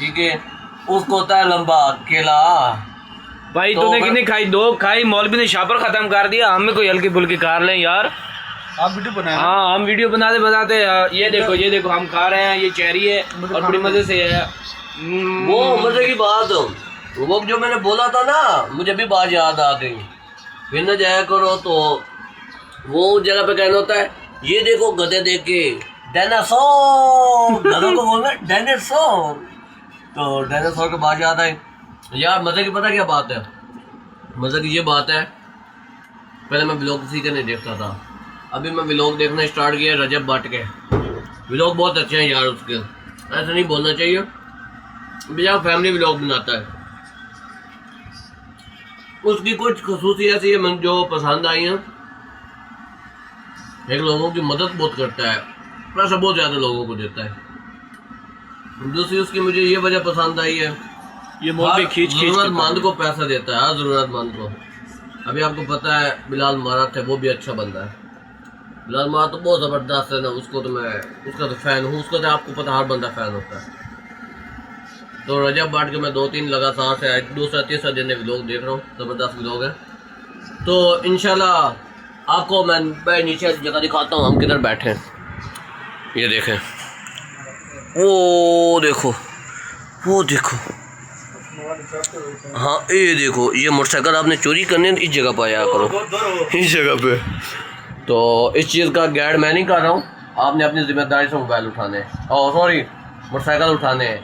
ठीक है, उसको होता है लंबा केला। भाई तो तूने मैं- कितनी खाई? 2 खाई, मौलवी ने शापर खत्म कर दिया, हमें कोई हल्की फुल्की कार लें यार। आप वीडियो बनाए हाँ हम वीडियो बनाते बताते ये देखो हम खा रहे हैं, ये चेरी है और बड़ी मजे से है। वो मजे की बात, वो जो मैंने बोला था ना, मुझे भी बात याद आ गई। फिर न जाया करो तो वो उस जगह पे कहना होता है, ये देखो गधे देख के, डायनासोर, गधों को बोलना डायनासोर। तो डायनासोर के बाद याद आए यार, मजे की पता क्या बात है, मजे की ये बात है, पहले मैं व्लॉग किसी का नहीं देखता था, अभी मैं व्लॉग देखना स्टार्ट किया रजब भट्ट के। व्लॉग बहुत अच्छे हैं यार उसके, ऐसा नहीं बोलना चाहिए, भैया फैमिली व्लॉग बनाता है। उसकी कुछ खसूसियत ये जो पसंद आई हैं, एक लोगों की मदद बहुत करता है, पैसा बहुत ज़्यादा लोगों को देता है। दूसरी उसकी मुझे ये वजह पसंद आई है, ये मौलवी खींच खींच के जरूरतमंद को पैसा देता है, हर जरूरतमंद को। अभी आपको पता है बिलाल मारत है, वो भी अच्छा बंदा है। बिलाल मारत तो बहुत ज़बरदस्त है ना, उसको तो मैं उसका तो फ़ैन हूँ, उसका तो आपको पता हर बंदा फ़ैन होता है। तो रजब भट्ट के मैं 2-3 लगातार से दूसरा तीसरा दिन व्लॉग देख रहा हूँ, ज़बरदस्त व्लॉग है। तो इंशाल्लाह आपको मैं नीचे जगह दिखाता हूँ, हम किधर बैठे हैं, ये देखें, वो देखो, वो देखो, हाँ ये देखो, ये मोटरसाइकिल आपने चोरी करने इस जगह पर आया करो, इस जगह पे। तो इस चीज़ का गाइड मैं नहीं कर रहा हूँ, आपने अपनी जिम्मेदारी से मोबाइल उठाने और सॉरी मोटरसाइकिल उठाने हैं।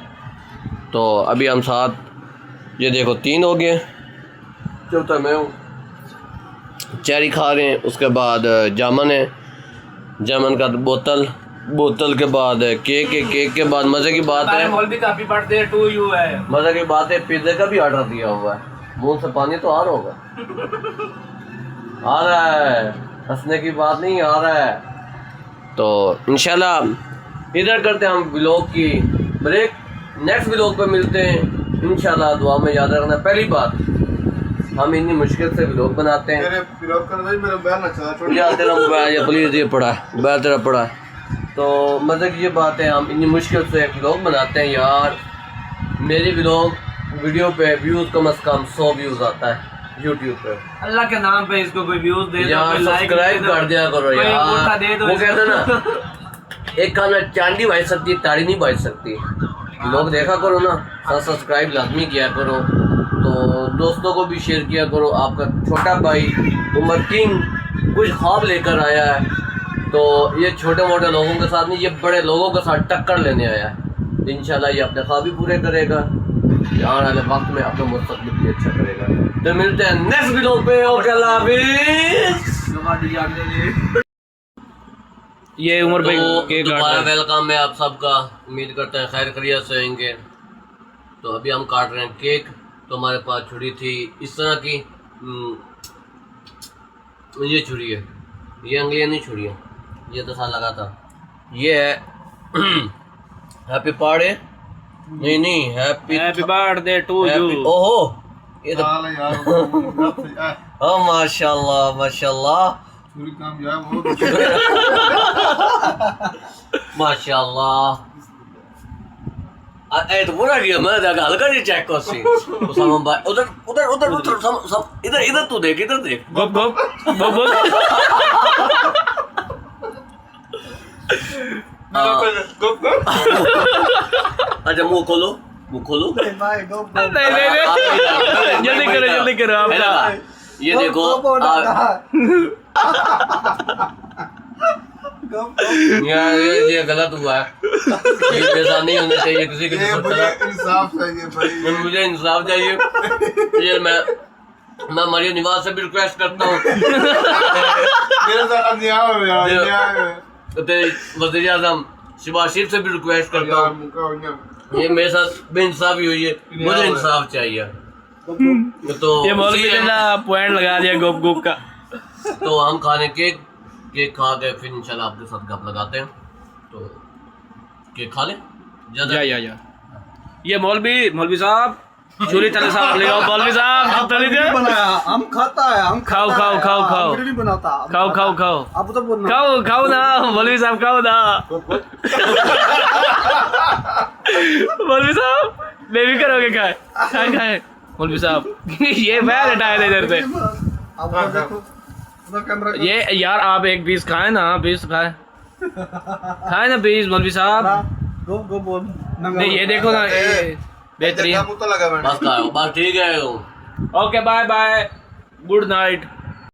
तो अभी हम साथ ये देखो 3 हो गए, चौथा मैं हूँ, चेरी खा रहे हैं, उसके बाद जामन है, जामन का बोतल के बाद केक है, केक के बाद मज़े की बात है, मौलवी का हैप्पी बर्थडे टू यू है। मज़े की बात है, पिज़्ज़े का भी ऑर्डर दिया हुआ है, मुंह से पानी तो आ रहा होगा, आ रहा है, हंसने की बात नहीं, आ रहा है। तो इंशाल्लाह इधर करते हैं हम व्लॉग की ब्रेक, नेक्स्ट व्लॉग पे मिलते हैं इंशाल्लाह। दुआ में याद रखना, पहली बात हम इतनी मुश्किल से व्लॉग बनाते हैं, मेरे व्लॉग कर भाई, मेरा बैल ना चला छोड़ यार तेरा मोबाइल ये प्लीज़ ये पड़ा है, बैल तेरा पड़ा है। तो मतलब की ये बात है, हम इतनी मुश्किल से व्लॉग बनाते हैं यार। मेरी व्लॉग वीडियो पे व्यूज़ कम से कम 100 व्यूज़ आता है यूट्यूब पे। अल्लाह के नाम पे इसको कोई व्यूज दे दो, यार कोई लाइक सब्सक्राइब कर दिया करो कोई अंगूठा यार, दे दो वो कहते हैं ना, एक खाना चांदी बाज सकती है, ताड़ी नहीं बाज सकती। लोग देखा करो ना, सब्सक्राइब लाजमी किया करो, तो दोस्तों को भी शेयर किया करो। आपका छोटा भाई उमर किंग कुछ ख्वाब लेकर आया है, तो ये छोटे मोटे लोगों के साथ नहीं, ये बड़े लोगों के साथ टक्कर लेने आया है। इंशाल्लाह ये अपने ख्वाब भी पूरे करेगा, आने वाले वक्त में अपना मुस्तकबिल भी अच्छा करेगा। तो मिलते हैं नेक्स्ट वीडियो पे, ओके अल्लाह हाफिज़। ये उमर भाई तो केक दोबारा काट रहे हैं। वेलकम है आप सबका, उम्मीद करते हैं खैर खैरियत से होंगे। तो अभी हम काट रहे हैं केक, तो हमारे पास छुरी थी इस तरह की, ये छुरी है, ये अंगलियां नहीं छुरी है, ये तो साल लगा था, ये है हैप्पी बर्थडे, नहीं हैप्पी बर्थडे टू यू। ओहो ये तो साला यार ओ माशाल्लाह माशाल्लाह पूरी कामयाब हो माशाल्लाह। ए तो पूरा किया मैं, गल कर चेक कर सी उसामा भाई, उधर उधर उधर उधर सब इधर इधर तू देख, इधर देख, गप गप गप गप। अच्छा मुंह खोलो, मुंह खोलो, नहीं जल्दी करो आपका। ये देखो यार ये गलत हुआ है, ये ऐसा नहीं होना चाहिए किसी के साथ। इंसाफ चाहिए भाई, मुझे इंसाफ चाहिए, ये मैं मरियम निवाज से भी रिक्वेस्ट करता हूँ, मेरे साथ अन्याय हो यार, अन्याय है वज़ीर आज़म शहबाज शरीफ से भी रिक्वेस्ट करता यार, हूँ, मुका अन्याय। ये मेरे साथ बेइंसाफी हुई है, मुझे इंसाफ चाहिए। तो ये मौलवी ने ना पॉइंट लगा दिया गुप गुप का। तो हम खाने केक खा के फिर इंशाल्लाह आपके साथ गप लगाते हैं। तो केक खा ले या ये मौलवी साहब चूरी तले साहब ले आओ, मौलवी साहब तले दे बनाया हम खाता है, हम खाओ खाओ खाओ खाओ वीडियो नहीं बनाता, खाओ खाओ खाओ आप तो बोलना खाओ खाओ ना मौलवी साहब खाओ ना। मौलवी साहब मैं भी करोगे खाए खाए खाए मौलवी साहब ये बैग हटाए थे इधर से ये यार आप एक पीस खाए ना पीस खाए खाए ना पीस मौलवी साहब नहीं ये देखो ना बेहतरीन मुंह तो लगा मैंने बस खाओ बस ठीक है okay bye bye good night